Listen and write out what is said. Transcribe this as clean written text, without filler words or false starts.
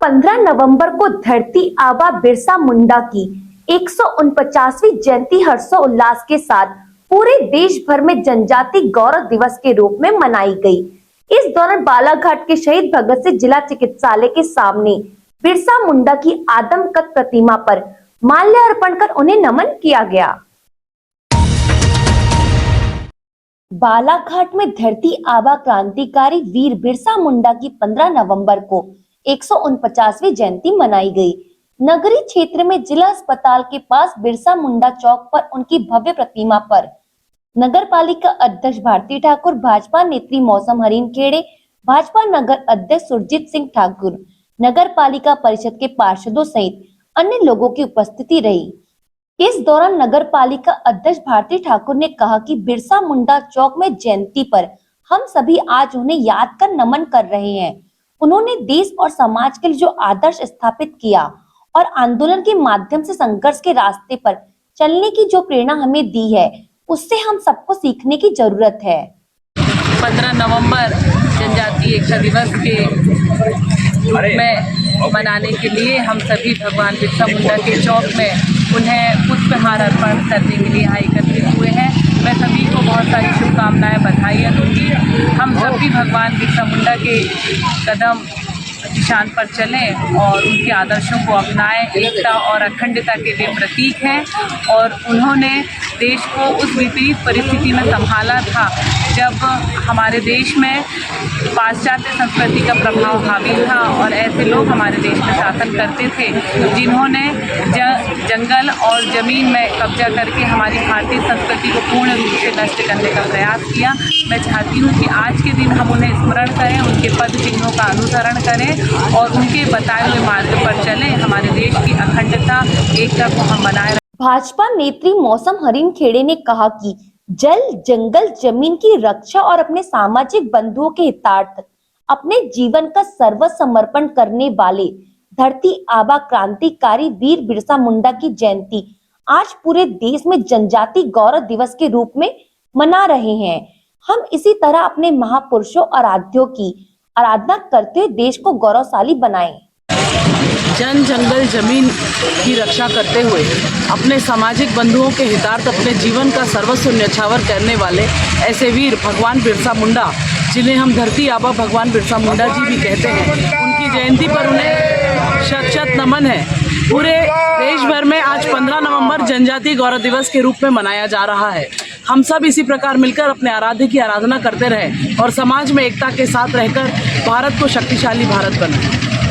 15 नवंबर को धरती आबा बिरसा मुंडा की 149वीं जयंती हर्षोल्लास के साथ पूरे देश भर में जनजाति गौरव दिवस के रूप में मनाई गई। इस दौरान बालाघाट के शहीद भगत सिंह जिला चिकित्सालय के सामने बिरसा मुंडा की आदमकद प्रतिमा पर माल्यार्पण कर उन्हें नमन किया गया। बालाघाट में धरती आबा क्रांतिकारी वीर बिरसा मुंडा की 15 नवंबर को 149वीं जयंती मनाई गई। नगरीय क्षेत्र में जिला अस्पताल के पास बिरसा मुंडा चौक पर उनकी भव्य प्रतिमा पर नगर पालिका अध्यक्ष भारती ठाकुर, भाजपा नेत्री मौसम हरीन खेड़े, भाजपा नगर अध्यक्ष सुरजीत सिंह ठाकुर, नगर पालिका परिषद के पार्षदों सहित अन्य लोगों की उपस्थिति रही। इस दौरान नगर पालिका अध्यक्ष भारती ठाकुर ने कहा कि बिरसा मुंडा चौक में जयंती पर हम सभी आज उन्हें याद कर नमन कर रहे हैं। उन्होंने देश और समाज के लिए जो आदर्श स्थापित किया और आंदोलन के माध्यम से संघर्ष के रास्ते पर चलने की जो प्रेरणा हमें दी है, उससे हम सबको सीखने की जरूरत है। 15 नवंबर जनजातीय एकता दिवस के रूप में मनाने के लिए हम सभी भगवान बिरसा मुंडा के चौक में उन्हें पुष्पहार अर्पण करने के लिए यहाँ एकत्रित हुए हैं। मैं सभी को बहुत सारी शुभकामनाएं, बधाइयाँ दूंगी। हम सब भी भगवान बिरसा मुंडा के कदम निशान पर चलें और उनके आदर्शों को अपनाएं। एकता और अखंडता के वे प्रतीक हैं और उन्होंने देश को उस विपरीत परिस्थिति में संभाला था जब हमारे देश में पाश्चात्य संस्कृति का प्रभाव हावी था और ऐसे लोग हमारे देश में शासन करते थे जिन्होंने जंगल और ज़मीन में कब्जा करके हमारी भारतीय संस्कृति को पूर्ण रूप से नष्ट करने का प्रयास किया। मैं चाहती हूँ कि आज के दिन हम उन्हें स्मरण करें, उनके पद चिन्हों का अनुसरण करें और उनके बताए हुए मार्ग पर चलें। हमारे देश की अखंडता, एकता को हम बनाए रखें। भाजपा नेत्री मौसम हरीन खेड़े ने कहा कि जल, जंगल, जमीन की रक्षा और अपने सामाजिक बंधुओं के हितार्थ अपने जीवन का सर्वस्व समर्पण करने वाले धरती आबा क्रांतिकारी वीर बिरसा मुंडा की जयंती आज पूरे देश में जनजाति गौरव दिवस के रूप में मना रहे हैं। हम इसी तरह अपने महापुरुषों आराध्यों की आराधना करते हुए देश को गौरवशाली बनाएं। जन, जंगल, जमीन की रक्षा करते हुए अपने सामाजिक बंधुओं के हितार्थ अपने जीवन का सर्वस्व न्यौछावर करने वाले ऐसे वीर भगवान बिरसा मुंडा, जिन्हें हम धरती आबा भगवान बिरसा मुंडा जी भी कहते हैं, उनकी जयंती पर उन्हें शत-शत नमन है। पूरे देश भर में आज 15 नवंबर जनजातीय गौरव दिवस के रूप में मनाया जा रहा है। हम सब इसी प्रकार मिलकर अपने आराध्य की आराधना करते रहें और समाज में एकता के साथ रहकर भारत को शक्तिशाली भारत बनाएं।